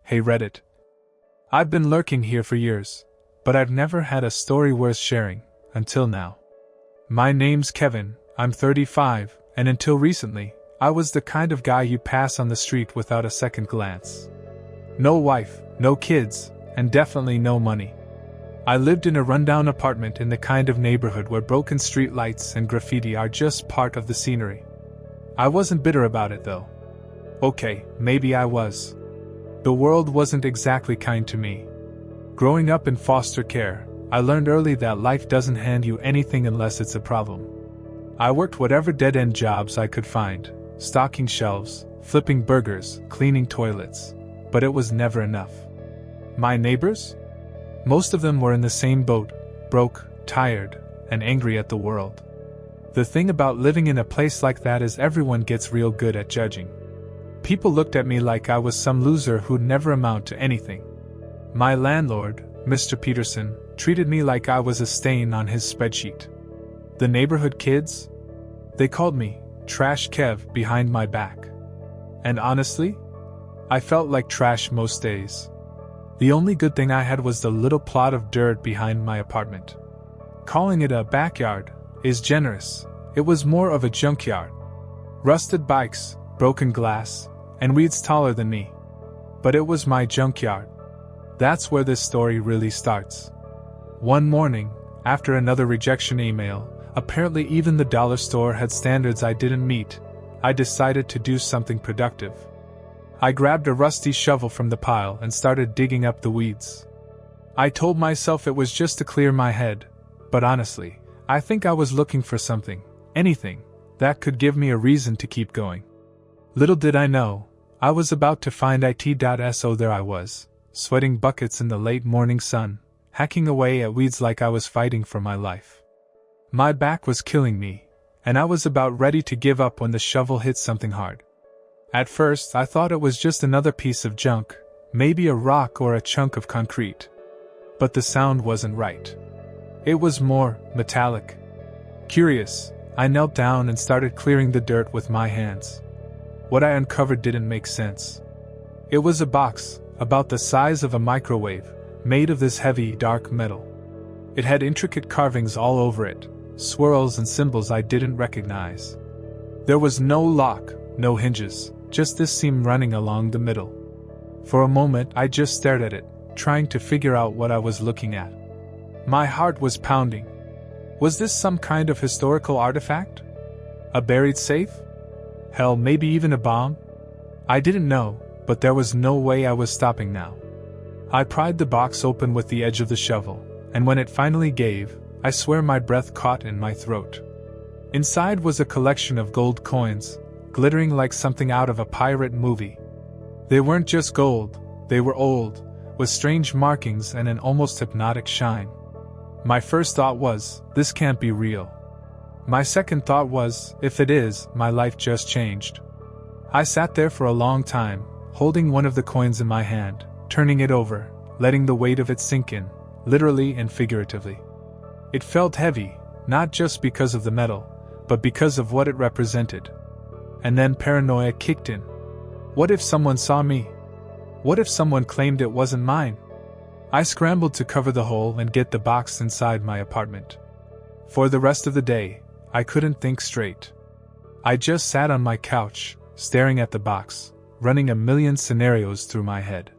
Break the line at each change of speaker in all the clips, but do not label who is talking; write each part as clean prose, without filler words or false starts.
Hey Reddit. I've been lurking here for years, but I've never had a story worth sharing, until now. My name's Kevin, I'm 35, and until recently, I was the kind of guy you pass on the street without a second glance. No wife, no kids, and definitely no money. I lived in a rundown apartment in the kind of neighborhood where broken street lights and graffiti are just part of the scenery. I wasn't bitter about it though. Okay, maybe I was. The world wasn't exactly kind to me. Growing up in foster care, I learned early that life doesn't hand you anything unless it's a problem. I worked whatever dead-end jobs I could find, stocking shelves, flipping burgers, cleaning toilets, but it was never enough. My neighbors? Most of them were in the same boat, broke, tired, and angry at the world. The thing about living in a place like that is everyone gets real good at judging. People looked at me like I was some loser who'd never amount to anything. My landlord, Mr. Peterson, treated me like I was a stain on his spreadsheet. The neighborhood kids? They called me Trash Kev behind my back. And honestly, I felt like trash most days. The only good thing I had was the little plot of dirt behind my apartment. Calling it a backyard is generous. It was more of a junkyard. Rusted bikes, broken glass, and weeds taller than me. But it was my junkyard. That's where this story really starts. One morning, after another rejection email, apparently even the dollar store had standards I didn't meet, I decided to do something productive. I grabbed a rusty shovel from the pile and started digging up the weeds. I told myself it was just to clear my head, but honestly, I think I was looking for something, anything, that could give me a reason to keep going. Little did I know, I was about to find it. So there I was, sweating buckets in the late morning sun, hacking away at weeds like I was fighting for my life. My back was killing me, and I was about ready to give up when the shovel hit something hard. At first, I thought it was just another piece of junk, maybe a rock or a chunk of concrete. But the sound wasn't right. It was more metallic. Curious, I knelt down and started clearing the dirt with my hands. What I uncovered didn't make sense. It was a box, about the size of a microwave, made of this heavy, dark metal. It had intricate carvings all over it, swirls and symbols I didn't recognize. There was no lock, no hinges, just this seam running along the middle. For a moment I just stared at it, trying to figure out what I was looking at. My heart was pounding. Was this some kind of historical artifact? A buried safe? Hell, maybe even a bomb? I didn't know, but there was no way I was stopping now. I pried the box open with the edge of the shovel, and when it finally gave, I swear my breath caught in my throat. Inside was a collection of gold coins, glittering like something out of a pirate movie. They weren't just gold, they were old, with strange markings and an almost hypnotic shine. My first thought was, this can't be real. My second thought was, if it is, my life just changed. I sat there for a long time, holding one of the coins in my hand, turning it over, letting the weight of it sink in, literally and figuratively. It felt heavy, not just because of the metal, but because of what it represented. And then paranoia kicked in. What if someone saw me? What if someone claimed it wasn't mine? I scrambled to cover the hole and get the box inside my apartment. For the rest of the day, I couldn't think straight. I just sat on my couch, staring at the box, running a million scenarios through my head.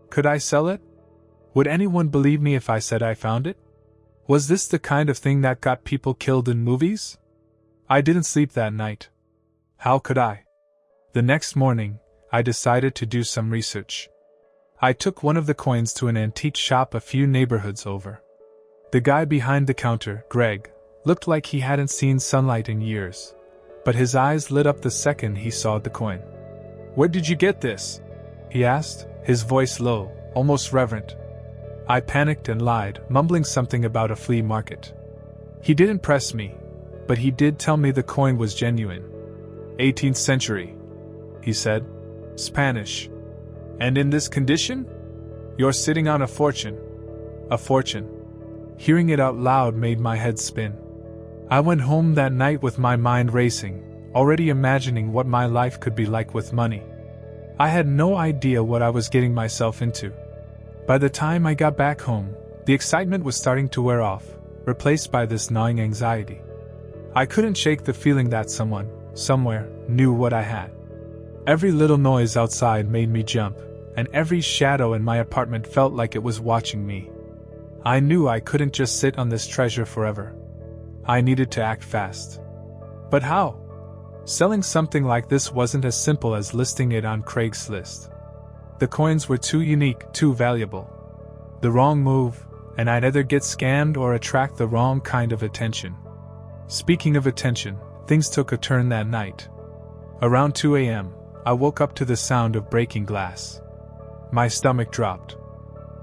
Could I sell it? Would anyone believe me if I said I found it? Was this the kind of thing that got people killed in movies? I didn't sleep that night. How could I? The next morning, I decided to do some research. I took one of the coins to an antique shop a few neighborhoods over. The guy behind the counter, Greg, looked like he hadn't seen sunlight in years, but his eyes lit up the second he saw the coin. "Where did you get this?" he asked, his voice low, almost reverent. I panicked and lied, mumbling something about a flea market. He didn't press me, but he did tell me the coin was genuine. 18th century, he said. Spanish. And in this condition? You're sitting on a fortune. A fortune. Hearing it out loud made my head spin. I went home that night with my mind racing, already imagining what my life could be like with money. I had no idea what I was getting myself into. By the time I got back home, the excitement was starting to wear off, replaced by this gnawing anxiety. I couldn't shake the feeling that someone, somewhere, knew what I had. Every little noise outside made me jump, and every shadow in my apartment felt like it was watching me. I knew I couldn't just sit on this treasure forever. I needed to act fast. But how? Selling something like this wasn't as simple as listing it on Craigslist. The coins were too unique, too valuable. The wrong move, and I'd either get scammed or attract the wrong kind of attention. Speaking of attention, things took a turn that night. Around 2 a.m., I woke up to the sound of breaking glass. My stomach dropped.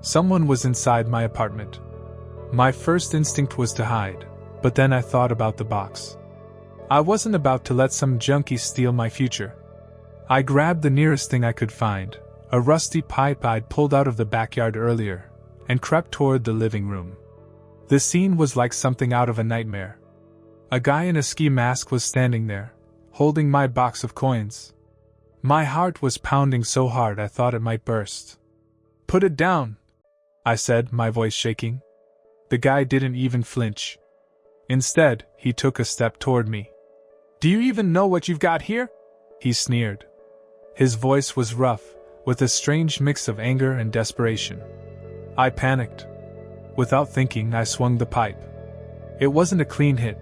Someone was inside my apartment. My first instinct was to hide, but then I thought about the box. I wasn't about to let some junkie steal my future. I grabbed the nearest thing I could find, a rusty pipe I'd pulled out of the backyard earlier, and crept toward the living room. The scene was like something out of a nightmare. A guy in a ski mask was standing there, holding my box of coins. My heart was pounding so hard I thought it might burst. "Put it down," I said, my voice shaking. The guy didn't even flinch. Instead, he took a step toward me. "Do you even know what you've got here?" he sneered. His voice was rough, with a strange mix of anger and desperation. I panicked. Without thinking, I swung the pipe. It wasn't a clean hit,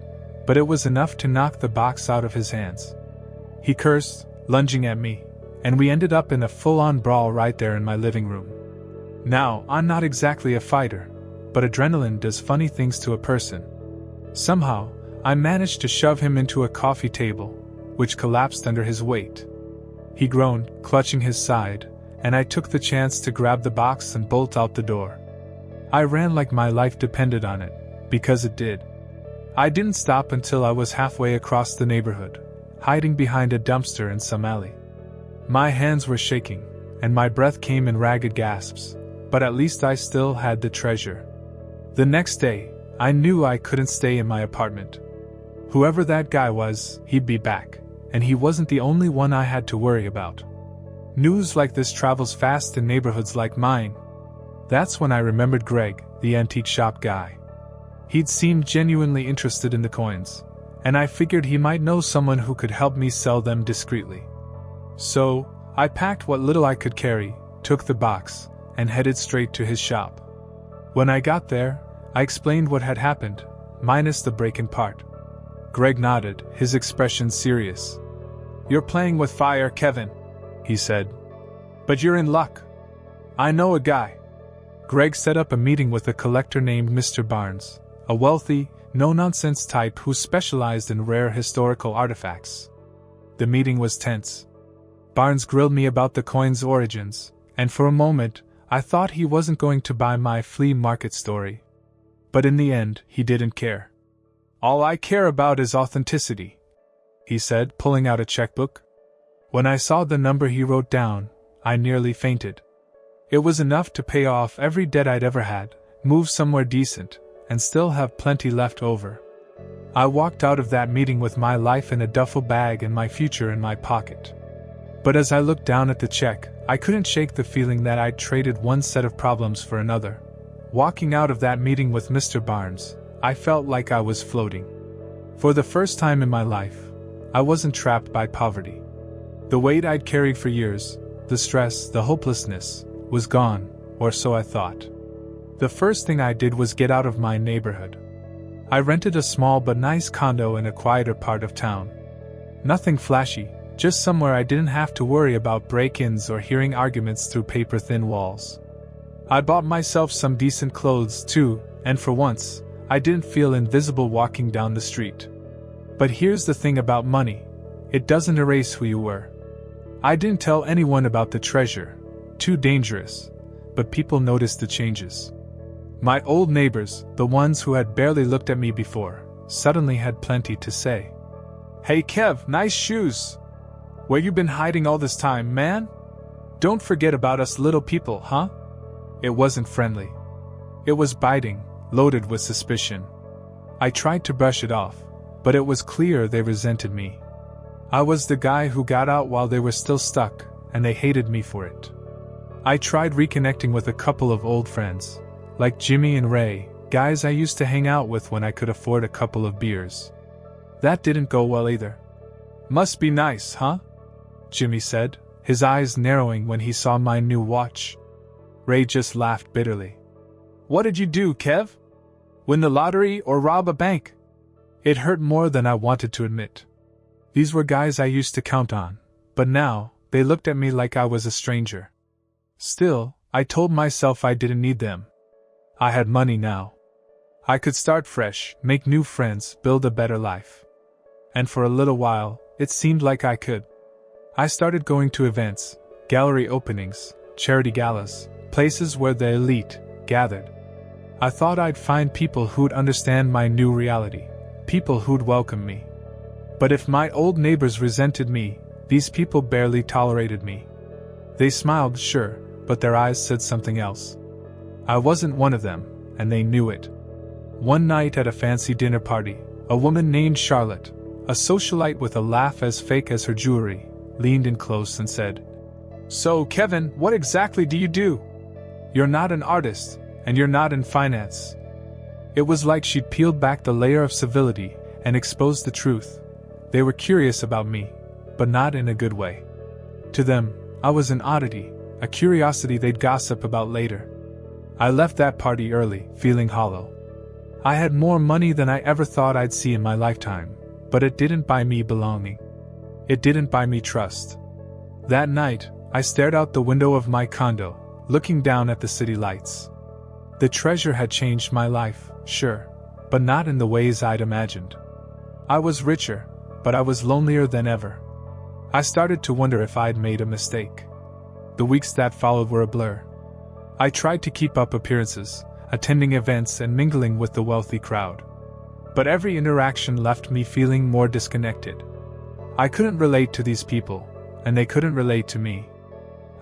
but it was enough to knock the box out of his hands. He cursed, lunging at me, and we ended up in a full-on brawl right there in my living room. Now, I'm not exactly a fighter, but adrenaline does funny things to a person. Somehow, I managed to shove him into a coffee table, which collapsed under his weight. He groaned, clutching his side, and I took the chance to grab the box and bolt out the door. I ran like my life depended on it, because it did. I didn't stop until I was halfway across the neighborhood, hiding behind a dumpster in some alley. My hands were shaking, and my breath came in ragged gasps, but at least I still had the treasure. The next day, I knew I couldn't stay in my apartment. Whoever that guy was, he'd be back, and he wasn't the only one I had to worry about. News like this travels fast in neighborhoods like mine. That's when I remembered Greg, the antique shop guy. He'd seemed genuinely interested in the coins, and I figured he might know someone who could help me sell them discreetly. So, I packed what little I could carry, took the box, and headed straight to his shop. When I got there, I explained what had happened, minus the break-in part. Greg nodded, his expression serious. "You're playing with fire, Kevin," he said. "But you're in luck. I know a guy." Greg set up a meeting with a collector named Mr. Barnes, a wealthy, no-nonsense type who specialized in rare historical artifacts. The meeting was tense. Barnes grilled me about the coin's origins, and for a moment, I thought he wasn't going to buy my flea market story. But in the end, he didn't care. "All I care about is authenticity," he said, pulling out a checkbook. When I saw the number he wrote down, I nearly fainted. It was enough to pay off every debt I'd ever had, move somewhere decent, and still have plenty left over. I walked out of that meeting with my life in a duffel bag and my future in my pocket. But as I looked down at the check, I couldn't shake the feeling that I'd traded one set of problems for another. Walking out of that meeting with Mr. Barnes, I felt like I was floating. For the first time in my life, I wasn't trapped by poverty. The weight I'd carried for years, the stress, the hopelessness, was gone, or so I thought. The first thing I did was get out of my neighborhood. I rented a small but nice condo in a quieter part of town. Nothing flashy, just somewhere I didn't have to worry about break-ins or hearing arguments through paper-thin walls. I bought myself some decent clothes too, and for once, I didn't feel invisible walking down the street. But here's the thing about money. It doesn't erase who you were. I didn't tell anyone about the treasure. Too dangerous. But people noticed the changes. My old neighbors, the ones who had barely looked at me before, suddenly had plenty to say. "Hey Kev, nice shoes! Where you been hiding all this time, man? Don't forget about us little people, huh?" It wasn't friendly. It was biting, loaded with suspicion. I tried to brush it off, but it was clear they resented me. I was the guy who got out while they were still stuck, and they hated me for it. I tried reconnecting with a couple of old friends, like Jimmy and Ray, guys I used to hang out with when I could afford a couple of beers. That didn't go well either. "Must be nice, huh?" Jimmy said, his eyes narrowing when he saw my new watch. Ray just laughed bitterly. "What did you do, Kev? Win the lottery or rob a bank?" It hurt more than I wanted to admit. These were guys I used to count on, but now, they looked at me like I was a stranger. Still, I told myself I didn't need them. I had money now. I could start fresh, make new friends, build a better life. And for a little while, it seemed like I could. I started going to events, gallery openings, charity galas, places where the elite gathered. I thought I'd find people who'd understand my new reality, people who'd welcome me. But if my old neighbors resented me, these people barely tolerated me. They smiled, sure, but their eyes said something else. I wasn't one of them, and they knew it. One night at a fancy dinner party, a woman named Charlotte, a socialite with a laugh as fake as her jewelry, leaned in close and said, "So, Kevin, what exactly do you do? You're not an artist, and you're not in finance." It was like she'd peeled back the layer of civility and exposed the truth. They were curious about me, but not in a good way. To them, I was an oddity, a curiosity they'd gossip about later. I left that party early, feeling hollow. I had more money than I ever thought I'd see in my lifetime, but it didn't buy me belonging. It didn't buy me trust. That night, I stared out the window of my condo, looking down at the city lights. The treasure had changed my life, sure, but not in the ways I'd imagined. I was richer, but I was lonelier than ever. I started to wonder if I'd made a mistake. The weeks that followed were a blur. I tried to keep up appearances, attending events and mingling with the wealthy crowd. But every interaction left me feeling more disconnected. I couldn't relate to these people, and they couldn't relate to me.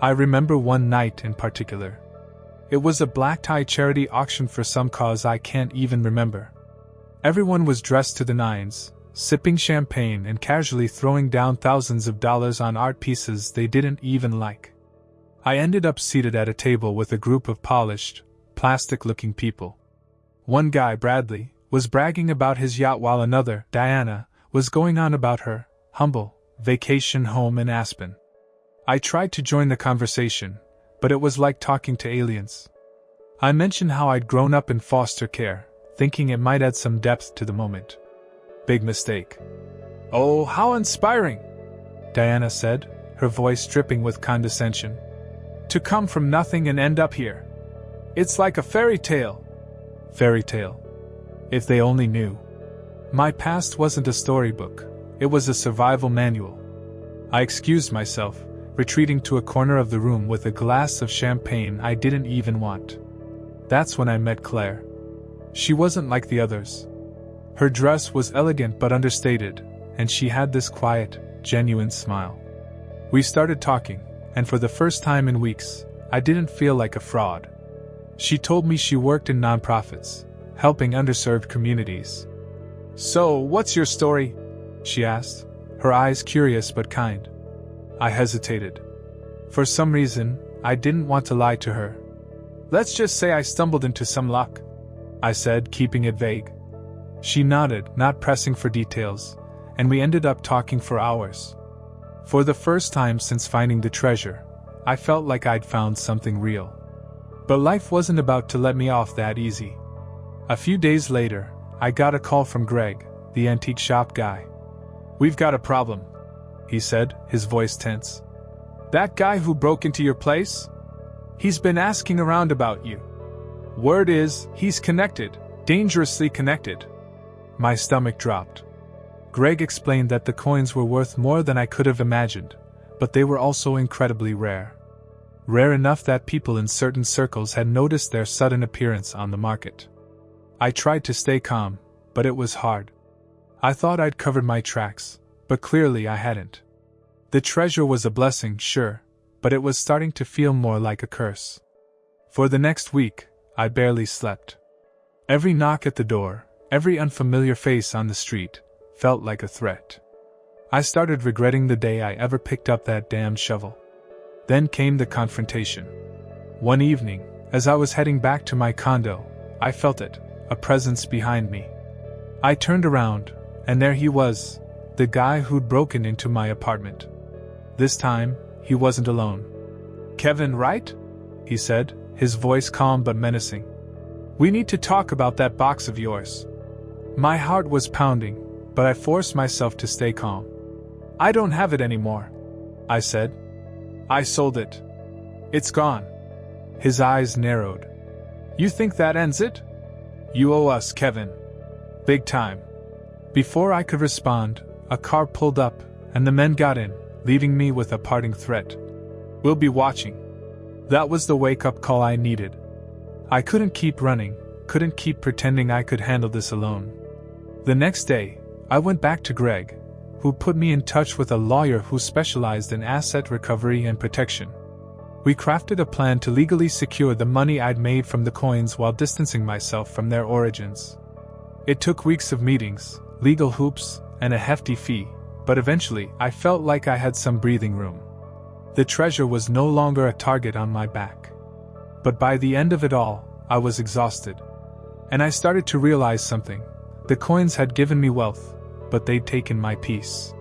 I remember one night in particular. It was a black-tie charity auction for some cause I can't even remember. Everyone was dressed to the nines, sipping champagne and casually throwing down thousands of dollars on art pieces they didn't even like. I ended up seated at a table with a group of polished, plastic-looking people. One guy, Bradley, was bragging about his yacht while another, Diana, was going on about her humble vacation home in Aspen. I tried to join the conversation, but it was like talking to aliens. I mentioned how I'd grown up in foster care, thinking it might add some depth to the moment. Big mistake. "Oh, how inspiring," Diana said, her voice dripping with condescension. "To come from nothing and end up here. It's like a fairy tale." Fairy tale. If they only knew. My past wasn't a storybook, it was a survival manual. I excused myself, retreating to a corner of the room with a glass of champagne I didn't even want. That's when I met Claire. She wasn't like the others. Her dress was elegant but understated, and she had this quiet, genuine smile. We started talking, and for the first time in weeks, I didn't feel like a fraud. She told me she worked in nonprofits, helping underserved communities. "So, what's your story?" she asked, her eyes curious but kind. I hesitated. For some reason, I didn't want to lie to her. "Let's just say I stumbled into some luck," I said, keeping it vague. She nodded, not pressing for details, and we ended up talking for hours. For the first time since finding the treasure, I felt like I'd found something real. But life wasn't about to let me off that easy. A few days later, I got a call from Greg, the antique shop guy. "We've got a problem," he said, his voice tense. "That guy who broke into your place? He's been asking around about you. Word is, he's connected, dangerously connected." My stomach dropped. Greg explained that the coins were worth more than I could have imagined, but they were also incredibly rare. Rare enough that people in certain circles had noticed their sudden appearance on the market. I tried to stay calm, but it was hard. I thought I'd covered my tracks, but clearly I hadn't. The treasure was a blessing, sure, but it was starting to feel more like a curse. For the next week, I barely slept. Every knock at the door, every unfamiliar face on the street, felt like a threat. I started regretting the day I ever picked up that damned shovel. Then came the confrontation. One evening, as I was heading back to my condo, I felt it, a presence behind me. I turned around, and there he was, the guy who'd broken into my apartment. This time, he wasn't alone. "Kevin, right?" he said, his voice calm but menacing. "We need to talk about that box of yours." My heart was pounding, but I forced myself to stay calm. "I don't have it anymore," I said. "I sold it. It's gone." His eyes narrowed. "You think that ends it? You owe us, Kevin. Big time." Before I could respond, a car pulled up, and the men got in, leaving me with a parting threat. "We'll be watching." That was the wake-up call I needed. I couldn't keep running, couldn't keep pretending I could handle this alone. The next day, I went back to Greg, who put me in touch with a lawyer who specialized in asset recovery and protection. We crafted a plan to legally secure the money I'd made from the coins while distancing myself from their origins. It took weeks of meetings, legal hoops, and a hefty fee, but eventually I felt like I had some breathing room. The treasure was no longer a target on my back. But by the end of it all, I was exhausted. And I started to realize something. The coins had given me wealth, but they'd taken my peace.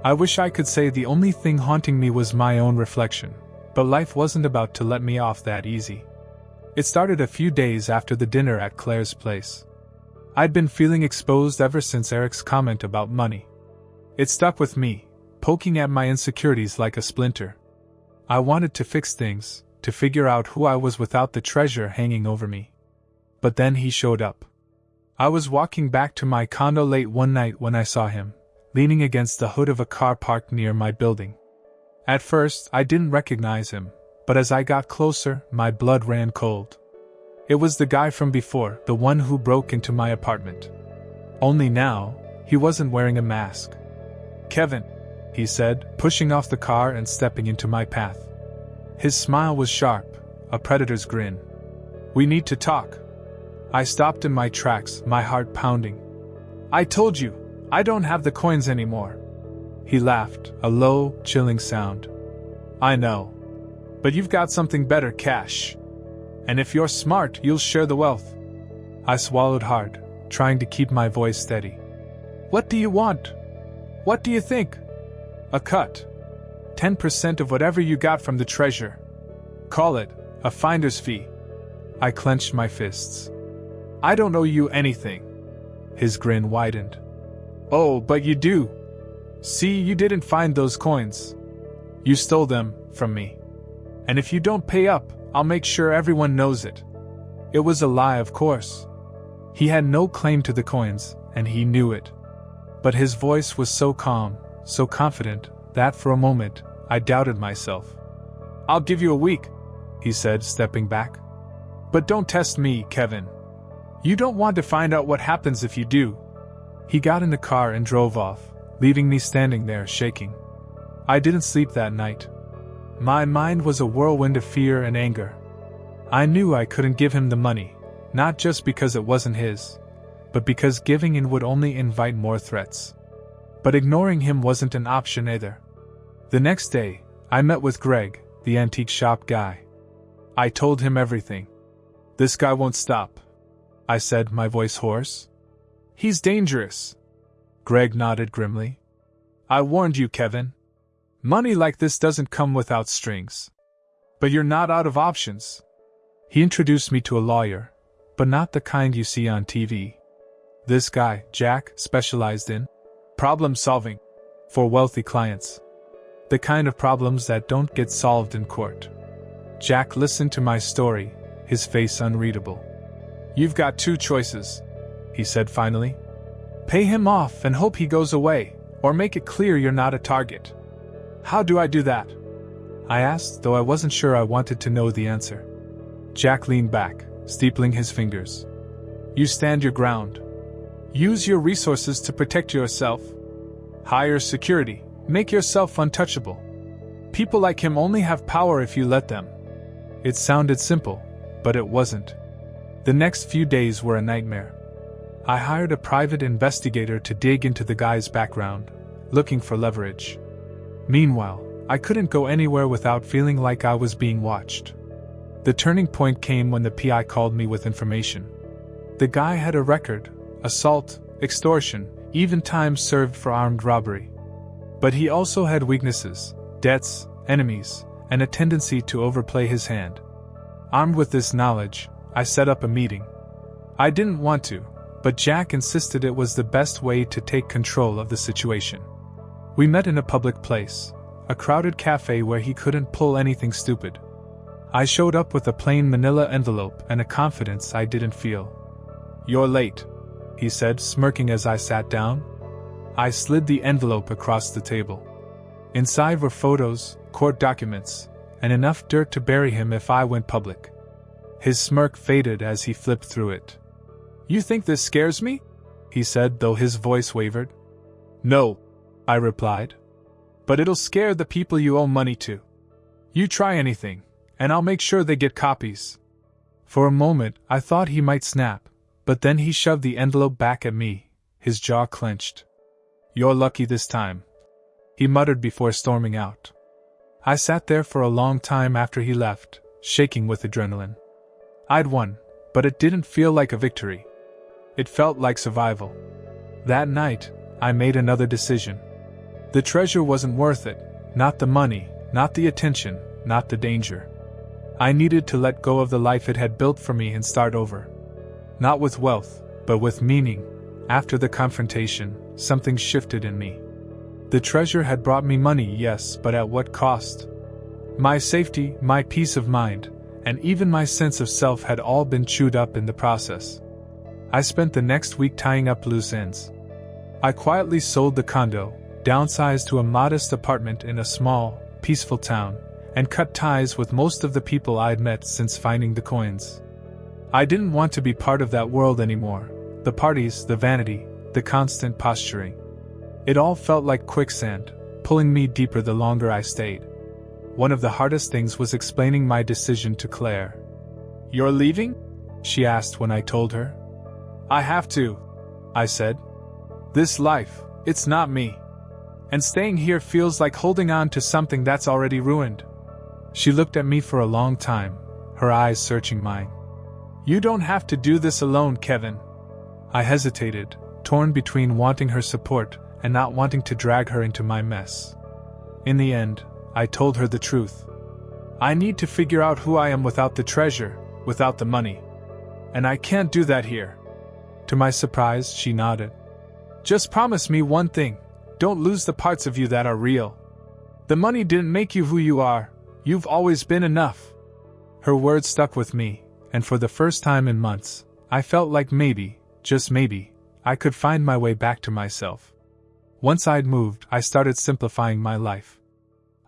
I wish I could say the only thing haunting me was my own reflection, but life wasn't about to let me off that easy. It started a few days after the dinner at Claire's place. I'd been feeling exposed ever since Eric's comment about money. It stuck with me, poking at my insecurities like a splinter. I wanted to fix things, to figure out who I was without the treasure hanging over me. But then he showed up. I was walking back to my condo late one night when I saw him, leaning against the hood of a car parked near my building. At first, I didn't recognize him, but as I got closer, my blood ran cold. It was the guy from before, the one who broke into my apartment. Only now, he wasn't wearing a mask. "Kevin," he said, pushing off the car and stepping into my path. His smile was sharp, a predator's grin. "We need to talk." I stopped in my tracks, my heart pounding. "I told you, I don't have the coins anymore." He laughed, a low, chilling sound. "I know. But you've got something better, cash. And if you're smart, you'll share the wealth." I swallowed hard, trying to keep my voice steady. "What do you want? What do you think?" "A cut. 10% of whatever you got from the treasure. Call it a finder's fee." I clenched my fists. "I don't owe you anything." His grin widened. "Oh, but you do. See, you didn't find those coins. You stole them from me. And if you don't pay up, I'll make sure everyone knows it." It was a lie, of course. He had no claim to the coins, and he knew it. But his voice was so calm, so confident, that for a moment, I doubted myself. "I'll give you a week," he said, stepping back. "But don't test me, Kevin. You don't want to find out what happens if you do." He got in the car and drove off, leaving me standing there shaking. I didn't sleep that night. My mind was a whirlwind of fear and anger. I knew I couldn't give him the money, not just because it wasn't his, but because giving in would only invite more threats. But ignoring him wasn't an option either. The next day, I met with Greg, the antique shop guy. I told him everything. "This guy won't stop," I said, my voice hoarse. "He's dangerous." Greg nodded grimly. "I warned you, Kevin. Money like this doesn't come without strings. But you're not out of options." He introduced me to a lawyer, but not the kind you see on TV. This guy, Jack, specialized in problem solving for wealthy clients. The kind of problems that don't get solved in court. Jack listened to my story, his face unreadable. "You've got two choices," he said finally. "Pay him off and hope he goes away, or make it clear you're not a target." "How do I do that?" I asked, though I wasn't sure I wanted to know the answer. Jack leaned back, steepling his fingers. "You stand your ground. Use your resources to protect yourself. Hire security. Make yourself untouchable. People like him only have power if you let them." It sounded simple, but it wasn't. The next few days were a nightmare. I hired a private investigator to dig into the guy's background, looking for leverage. Meanwhile, I couldn't go anywhere without feeling like I was being watched. The turning point came when the PI called me with information. The guy had a record: assault, extortion, even time served for armed robbery. But he also had weaknesses, debts, enemies, and a tendency to overplay his hand. Armed with this knowledge, I set up a meeting. I didn't want to, but Jack insisted it was the best way to take control of the situation. We met in a public place, a crowded cafe where he couldn't pull anything stupid. I showed up with a plain manila envelope and a confidence I didn't feel. "You're late," he said, smirking as I sat down. I slid the envelope across the table. Inside were photos, court documents, and enough dirt to bury him if I went public. His smirk faded as he flipped through it. "You think this scares me?" he said, though his voice wavered. "No," I replied. "But it'll scare the people you owe money to. You try anything, and I'll make sure they get copies." For a moment, I thought he might snap, but then he shoved the envelope back at me, his jaw clenched. "You're lucky this time," he muttered before storming out. I sat there for a long time after he left, shaking with adrenaline. I'd won, but it didn't feel like a victory. It felt like survival. That night, I made another decision. The treasure wasn't worth it, not the money, not the attention, not the danger. I needed to let go of the life it had built for me and start over. Not with wealth, but with meaning. After the confrontation, something shifted in me. The treasure had brought me money, yes, but at what cost? My safety, my peace of mind, and even my sense of self had all been chewed up in the process. I spent the next week tying up loose ends. I quietly sold the condo, downsized to a modest apartment in a small, peaceful town, and cut ties with most of the people I'd met since finding the coins. I didn't want to be part of that world anymore. The parties, the vanity, the constant posturing. It all felt like quicksand, pulling me deeper the longer I stayed. One of the hardest things was explaining my decision to Claire. "You're leaving?" she asked when I told her. "I have to," I said. "This life, it's not me. And staying here feels like holding on to something that's already ruined." She looked at me for a long time, her eyes searching mine. "You don't have to do this alone, Kevin." I hesitated, torn between wanting her support and not wanting to drag her into my mess. In the end, I told her the truth. "I need to figure out who I am without the treasure, without the money. And I can't do that here." To my surprise, she nodded. "Just promise me one thing. Don't lose the parts of you that are real. The money didn't make you who you are. You've always been enough." Her words stuck with me, and for the first time in months, I felt like maybe, just maybe, I could find my way back to myself. Once I'd moved, I started simplifying my life.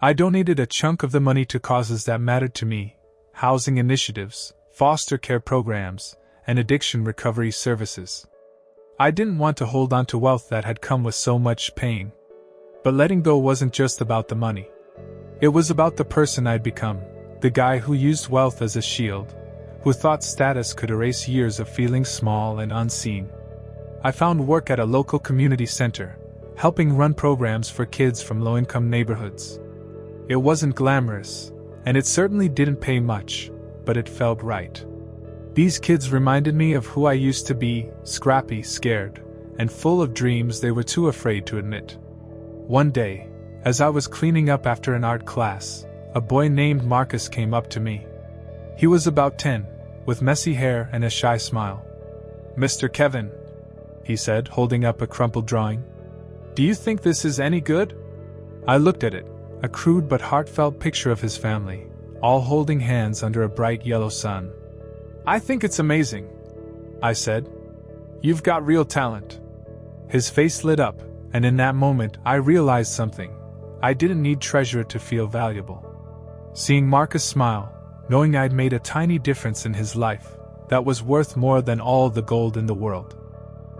I donated a chunk of the money to causes that mattered to me: housing initiatives, foster care programs, and addiction recovery services. I didn't want to hold on to wealth that had come with so much pain. But letting go wasn't just about the money. It was about the person I'd become, the guy who used wealth as a shield, who thought status could erase years of feeling small and unseen. I found work at a local community center, helping run programs for kids from low-income neighborhoods. It wasn't glamorous, and it certainly didn't pay much, but it felt right. These kids reminded me of who I used to be: scrappy, scared, and full of dreams they were too afraid to admit. One day, as I was cleaning up after an art class, a boy named Marcus came up to me. He was about 10, with messy hair and a shy smile. "Mr. Kevin," he said, holding up a crumpled drawing. "Do you think this is any good?" I looked at it, a crude but heartfelt picture of his family, all holding hands under a bright yellow sun. "I think it's amazing," I said. "You've got real talent." His face lit up, and in that moment I realized something. I didn't need treasure to feel valuable. Seeing Marcus smile, knowing I'd made a tiny difference in his life, that was worth more than all the gold in the world.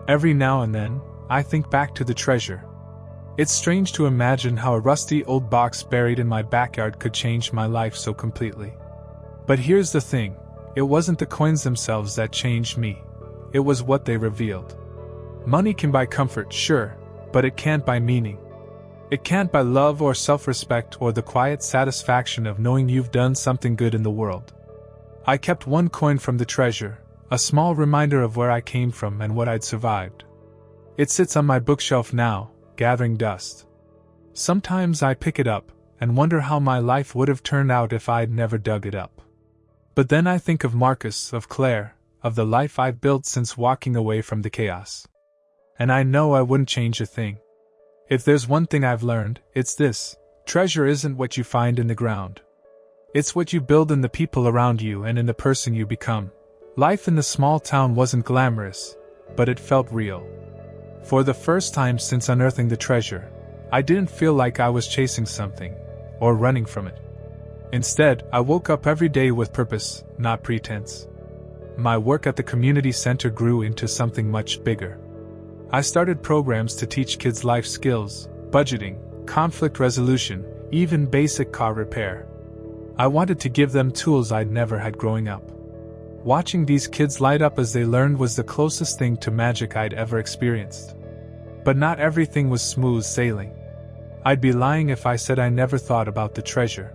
Every now and then, I think back to the treasure. It's strange to imagine how a rusty old box buried in my backyard could change my life so completely. But here's the thing, it wasn't the coins themselves that changed me. It was what they revealed. Money can buy comfort, sure, but it can't buy meaning. It can't buy love or self-respect or the quiet satisfaction of knowing you've done something good in the world. I kept one coin from the treasure, a small reminder of where I came from and what I'd survived. It sits on my bookshelf now, gathering dust. Sometimes I pick it up and wonder how my life would have turned out if I'd never dug it up. But then I think of Marcus, of Claire, of the life I've built since walking away from the chaos. And I know I wouldn't change a thing. If there's one thing I've learned, it's this: treasure isn't what you find in the ground. It's what you build in the people around you and in the person you become. Life in the small town wasn't glamorous, but it felt real. For the first time since unearthing the treasure, I didn't feel like I was chasing something, or running from it. Instead, I woke up every day with purpose, not pretense. My work at the community center grew into something much bigger. I started programs to teach kids life skills, budgeting, conflict resolution, even basic car repair. I wanted to give them tools I'd never had growing up. Watching these kids light up as they learned was the closest thing to magic I'd ever experienced. But not everything was smooth sailing. I'd be lying if I said I never thought about the treasure.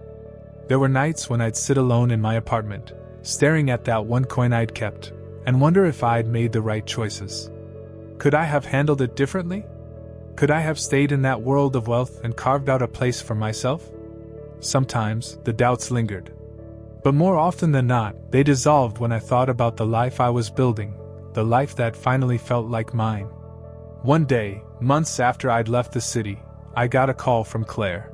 There were nights when I'd sit alone in my apartment, staring at that one coin I'd kept, and wonder if I'd made the right choices. Could I have handled it differently? Could I have stayed in that world of wealth and carved out a place for myself? Sometimes, the doubts lingered. But more often than not, they dissolved when I thought about the life I was building, the life that finally felt like mine. One day, months after I'd left the city, I got a call from Claire.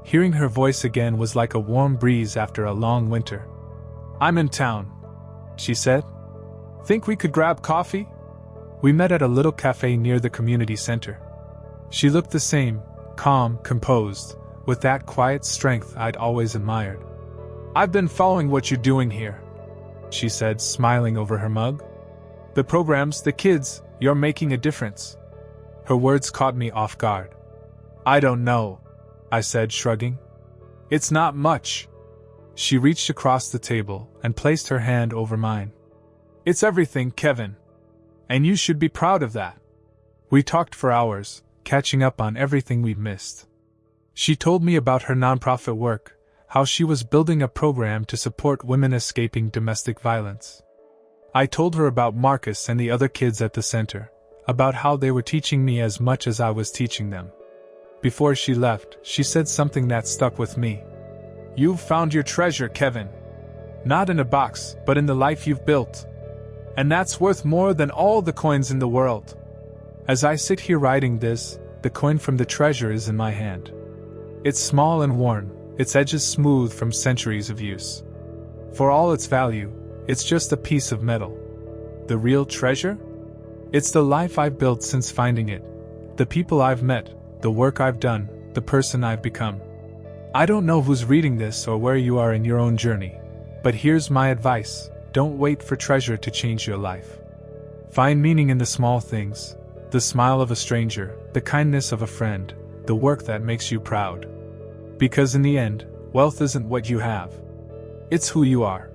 Hearing her voice again was like a warm breeze after a long winter. "I'm in town," she said. "Think we could grab coffee?" We met at a little cafe near the community center. She looked the same, calm, composed, with that quiet strength I'd always admired. "I've been following what you're doing here," she said, smiling over her mug. "The programs, the kids, you're making a difference." Her words caught me off guard. "I don't know," I said, shrugging. "It's not much." She reached across the table and placed her hand over mine. "It's everything, Kevin. And you should be proud of that." We talked for hours, catching up on everything we'd missed. She told me about her nonprofit work, how she was building a program to support women escaping domestic violence. I told her about Marcus and the other kids at the center, about how they were teaching me as much as I was teaching them. Before she left, she said something that stuck with me. "You've found your treasure, Kevin. Not in a box, but in the life you've built. And that's worth more than all the coins in the world." As I sit here writing this, the coin from the treasure is in my hand. It's small and worn, its edges smooth from centuries of use. For all its value, it's just a piece of metal. The real treasure? It's the life I've built since finding it, the people I've met, the work I've done, the person I've become. I don't know who's reading this or where you are in your own journey, but here's my advice: don't wait for treasure to change your life. Find meaning in the small things, the smile of a stranger, the kindness of a friend, the work that makes you proud. Because in the end, wealth isn't what you have. It's who you are.